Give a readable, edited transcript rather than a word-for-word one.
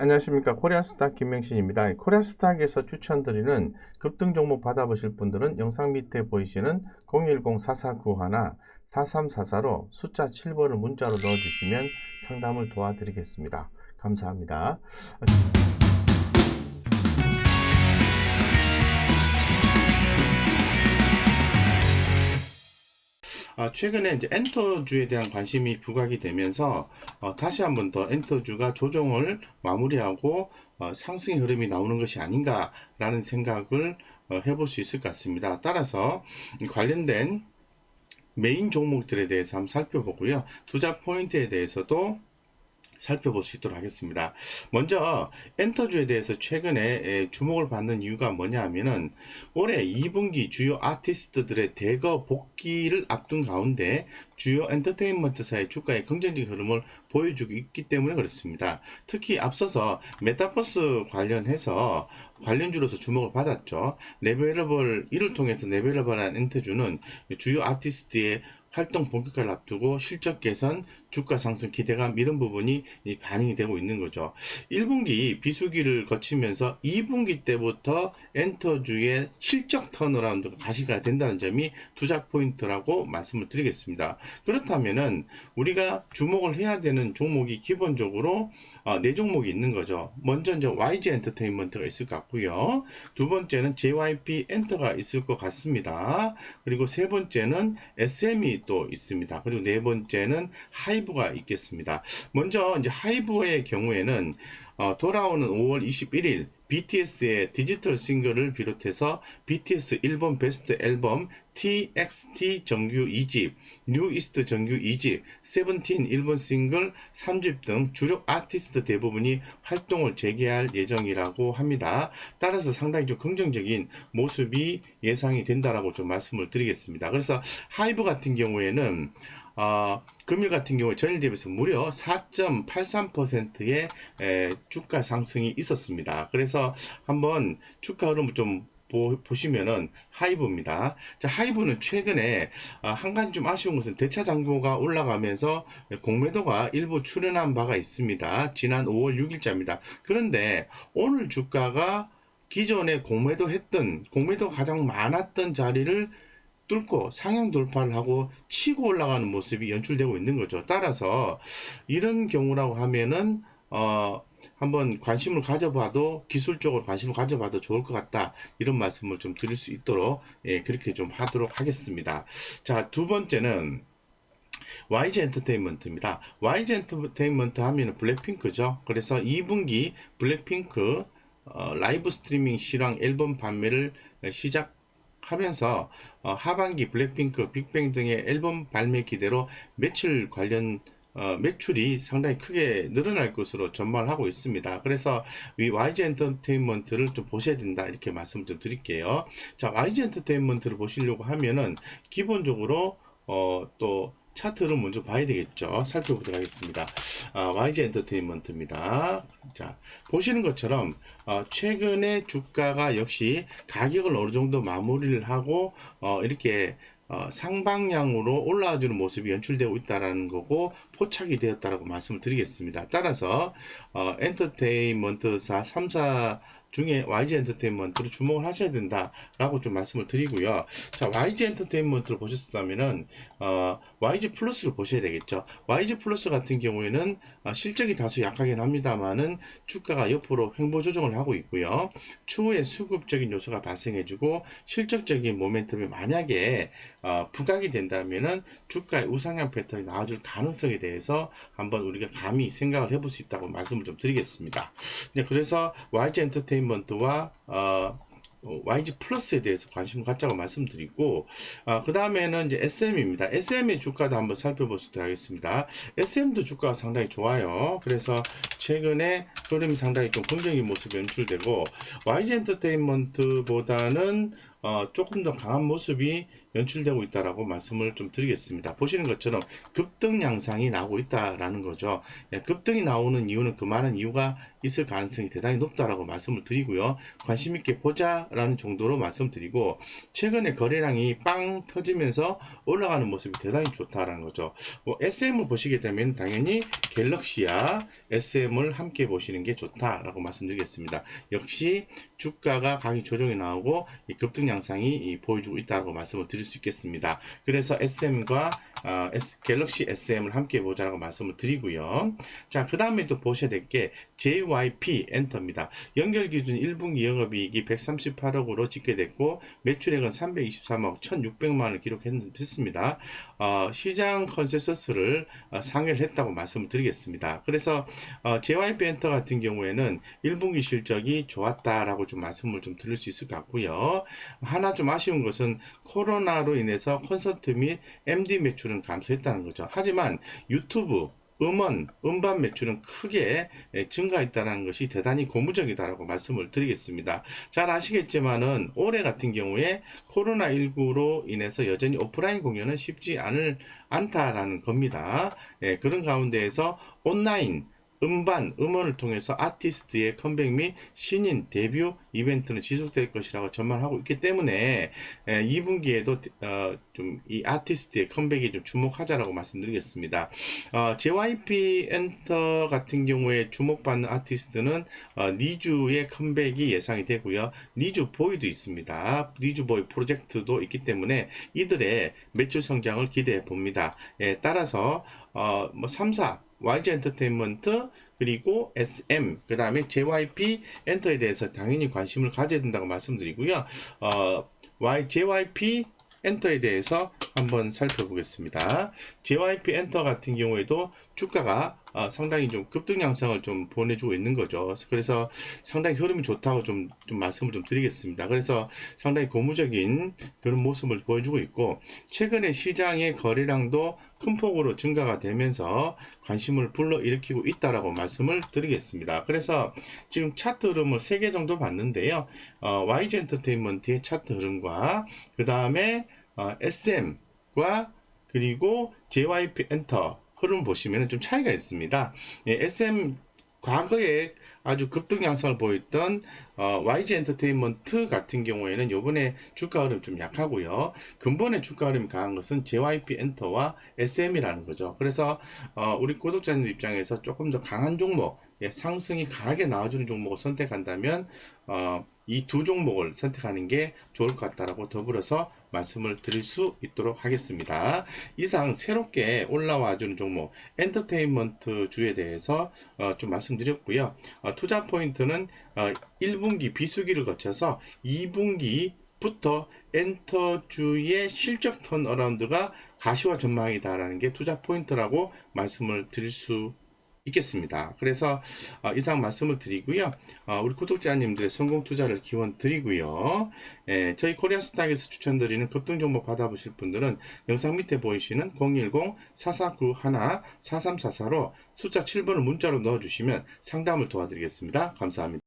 안녕하십니까. 코리아스탁 김명신입니다. 코리아스탁에서 추천드리는 급등 종목 받아보실 분들은 영상 밑에 보이시는 010-4491-4344로 숫자 7번을 문자로 넣어주시면 상담을 도와드리겠습니다. 감사합니다. 최근에 이제 엔터주에 대한 관심이 부각이 되면서 다시 한번 더 엔터주가 조정을 마무리하고 상승의 흐름이 나오는 것이 아닌가라는 생각을 해볼 수 있을 것 같습니다. 따라서 관련된 메인 종목들에 대해서 한번 살펴보고요. 투자 포인트에 대해서도 살펴볼 수 있도록 하겠습니다. 먼저 엔터주에 대해서 최근에 주목을 받는 이유가 뭐냐 하면은 올해 2분기 주요 아티스트들의 대거 복귀를 앞둔 가운데 주요 엔터테인먼트사의 주가의 긍정적 흐름을 보여주고 있기 때문에 그렇습니다. 특히 앞서서 메타버스 관련해서 관련주로서 주목을 받았죠. 레벨업을 이를 통해서 레벨업한 엔터주는 주요 아티스트의 활동 본격화를 앞두고 실적 개선, 주가 상승 기대감 이런 부분이 반영이 되고 있는 거죠. 1분기 비수기를 거치면서 2분기 때부터 엔터주의 실적 턴어라운드가 가시가 된다는 점이 투자 포인트라고 말씀을 드리겠습니다. 그렇다면은 우리가 주목을 해야 되는 종목이 기본적으로 네 종목이 있는 거죠. 먼저 이제 YG 엔터테인먼트가 있을 것 같고요. 두 번째는 JYP 엔터가 있을 것 같습니다. 그리고 세 번째는 SM이 또 있습니다. 그리고 네 번째는 하이브가 있겠습니다. 먼저 이제 하이브의 경우에는 돌아오는 5월 21일 BTS의 디지털 싱글을 비롯해서 BTS 일본 베스트 앨범 TXT 정규 2집, 뉴 이스트 정규 2집, 세븐틴 일본 싱글 3집 등 주력 아티스트 대부분이 활동을 재개할 예정이라고 합니다. 따라서 상당히 좀 긍정적인 모습이 예상이 된다라고 좀 말씀을 드리겠습니다. 그래서 하이브 같은 경우에는 금일 같은 경우에 전일 대비해서 무려 4.83%의 주가 상승이 있었습니다. 그래서 한번 주가 흐름을 좀 보시면은 하이브입니다. 자, 하이브는 최근에 한 가지 좀 아쉬운 것은 대차 잔고가 올라가면서 공매도가 일부 출현한 바가 있습니다. 지난 5월 6일자입니다. 그런데 오늘 주가가 기존에 공매도가 가장 많았던 자리를 뚫고 상향 돌파를 하고 치고 올라가는 모습이 연출되고 있는 거죠. 따라서 이런 경우라고 하면은 한번 관심을 가져봐도 기술적으로 관심을 가져봐도 좋을 것 같다, 이런 말씀을 좀 드릴 수 있도록 그렇게 좀 하도록 하겠습니다. 자, 두 번째는 YG 엔터테인먼트입니다. YG 엔터테인먼트 하면은 블랙핑크죠. 그래서 2분기 블랙핑크 라이브 스트리밍 실황 앨범 판매를 시작하면서 하반기 블랙핑크, 빅뱅 등의 앨범 발매 기대로 매출이 상당히 크게 늘어날 것으로 전망을 하고 있습니다. 그래서 이 YG 엔터테인먼트를 좀 보셔야 된다, 이렇게 말씀 좀 드릴게요. 자, YG 엔터테인먼트를 보시려고 하면은 기본적으로 또 차트를 먼저 봐야 되겠죠. 살펴보도록 하겠습니다. YG 엔터테인먼트입니다. 자, 보시는 것처럼 최근에 주가가 역시 가격을 어느 정도 마무리를 하고 이렇게 상방향으로 올라와주는 모습이 연출되고 있다는 거고 포착이 되었다라고 말씀을 드리겠습니다. 따라서 엔터테인먼트사 3사 중에 YG 엔터테인먼트를 주목을 하셔야 된다라고 좀 말씀을 드리고요. 자, YG 엔터테인먼트를 보셨다면은 YG 플러스를 보셔야 되겠죠. YG 플러스 같은 경우에는 실적이 다소 약하긴 합니다만은 주가가 옆으로 횡보 조정을 하고 있고요. 추후에 수급적인 요소가 발생해주고 실적적인 모멘텀이 만약에 부각이 된다면은 주가의 우상향 패턴이 나와줄 가능성에 대해서 한번 우리가 감히 생각을 해볼 수 있다고 말씀을 좀 드리겠습니다. 그래서 YG 엔터테인먼트와 YG 플러스에 대해서 관심을 갖자고 말씀드리고, 그 다음에는 이제 SM입니다. SM의 주가도 한번 살펴볼 수 있도록 하겠습니다. SM도 주가가 상당히 좋아요. 그래서 최근에 흐름이 상당히 좀 긍정적인 모습이 연출되고, YG 엔터테인먼트보다는 조금 더 강한 모습이 연출되고 있다라고 말씀을 좀 드리겠습니다. 보시는 것처럼 급등 양상이 나오고 있다라는 거죠. 예, 급등이 나오는 이유는 그만한 이유가 있을 가능성이 대단히 높다라고 말씀을 드리고요. 관심 있게 보자라는 정도로 말씀드리고, 최근에 거래량이 빵 터지면서 올라가는 모습이 대단히 좋다라는 거죠. SM을 보시게 되면 당연히 갤럭시와 SM을 함께 보시는 게 좋다라고 말씀드리겠습니다. 역시 주가가 강의 조정이 나오고 이 급등 양상이 보여주고 있다고 말씀을 드릴 수 있겠습니다. 그래서 SM과 갤럭시 SM을 함께 보자라고 말씀을 드리고요. 자, 그 다음에 또 보셔야 될 게 JYP 엔터입니다. 연결 기준 1분기 영업이익이 138억으로 집계됐고 매출액은 323억 1600만원을 기록했습니다. 시장 컨센서스를 상회를 했다고 말씀을 드리겠습니다. 그래서 JYP 엔터 같은 경우에는 1분기 실적이 좋았다라고 좀 말씀을 좀 드릴 수 있을 것 같고요. 하나 좀 아쉬운 것은 코로나로 인해서 콘서트 및 MD 매출은 감소했다는 거죠. 하지만 유튜브 음원, 음반 매출은 크게 증가했다는 것이 대단히 고무적이다라고 말씀을 드리겠습니다. 잘 아시겠지만은 올해 같은 경우에 코로나19로 인해서 여전히 오프라인 공연은 쉽지 않다라는 겁니다. 예, 그런 가운데에서 온라인 음반, 음원을 통해서 아티스트의 컴백 및 신인 데뷔 이벤트는 지속될 것이라고 전망하고 있기 때문에 2분기에도 좀 이 아티스트의 컴백에 좀 주목하자라고 말씀드리겠습니다. JYP 엔터 같은 경우에 주목받는 아티스트는 니주의 컴백이 예상이 되고요. 니주 보이도 있습니다. 니주 보이 프로젝트도 있기 때문에 이들의 매출 성장을 기대해 봅니다. 따라서 3사 YG 엔터테인먼트 그리고 SM 그 다음에 JYP 엔터에 대해서 당연히 관심을 가져야 된다고 말씀드리고요. JYP 엔터에 대해서 한번 살펴보겠습니다. JYP 엔터 같은 경우에도 주가가 상당히 좀 급등 양상을 좀 보내주고 있는 거죠. 그래서 상당히 흐름이 좋다고 좀 말씀을 좀 드리겠습니다. 그래서 상당히 고무적인 그런 모습을 보여주고 있고, 최근에 시장의 거래량도 큰 폭으로 증가가 되면서 관심을 불러일으키고 있다라고 말씀을 드리겠습니다. 그래서 지금 차트 흐름을 3개 정도 봤는데요. YG 엔터테인먼트의 차트 흐름과 그 다음에 SM과 그리고 JYP 엔터 흐름 보시면 좀 차이가 있습니다. 예, SM 과거에 아주 급등 양상을 보였던 YG 엔터테인먼트 같은 경우에는 요번에 주가 흐름 좀 약하고요. 근본의 주가 흐름이 강한 것은 JYP 엔터와 SM이라는 거죠. 그래서 우리 구독자님 입장에서 조금 더 강한 종목, 상승이 강하게 나와주는 종목을 선택한다면 이 두 종목을 선택하는 게 좋을 것 같다라고 더불어서 말씀을 드릴 수 있도록 하겠습니다. 이상 새롭게 올라와 주는 종목 엔터테인먼트 주에 대해서 좀 말씀드렸고요. 투자 포인트는 1분기 비수기를 거쳐서 2분기부터 엔터주의 실적 턴어라운드가 가시화 전망이다라는 게 투자 포인트라고 말씀을 드릴 수 있겠습니다. 그래서 이상 말씀을 드리고요. 우리 구독자님들의 성공 투자를 기원 드리고요. 저희 코리아스탁에서 추천드리는 급등 종목 받아보실 분들은 영상 밑에 보이시는 010-4491-4344로 숫자 7번을 문자로 넣어주시면 상담을 도와드리겠습니다. 감사합니다.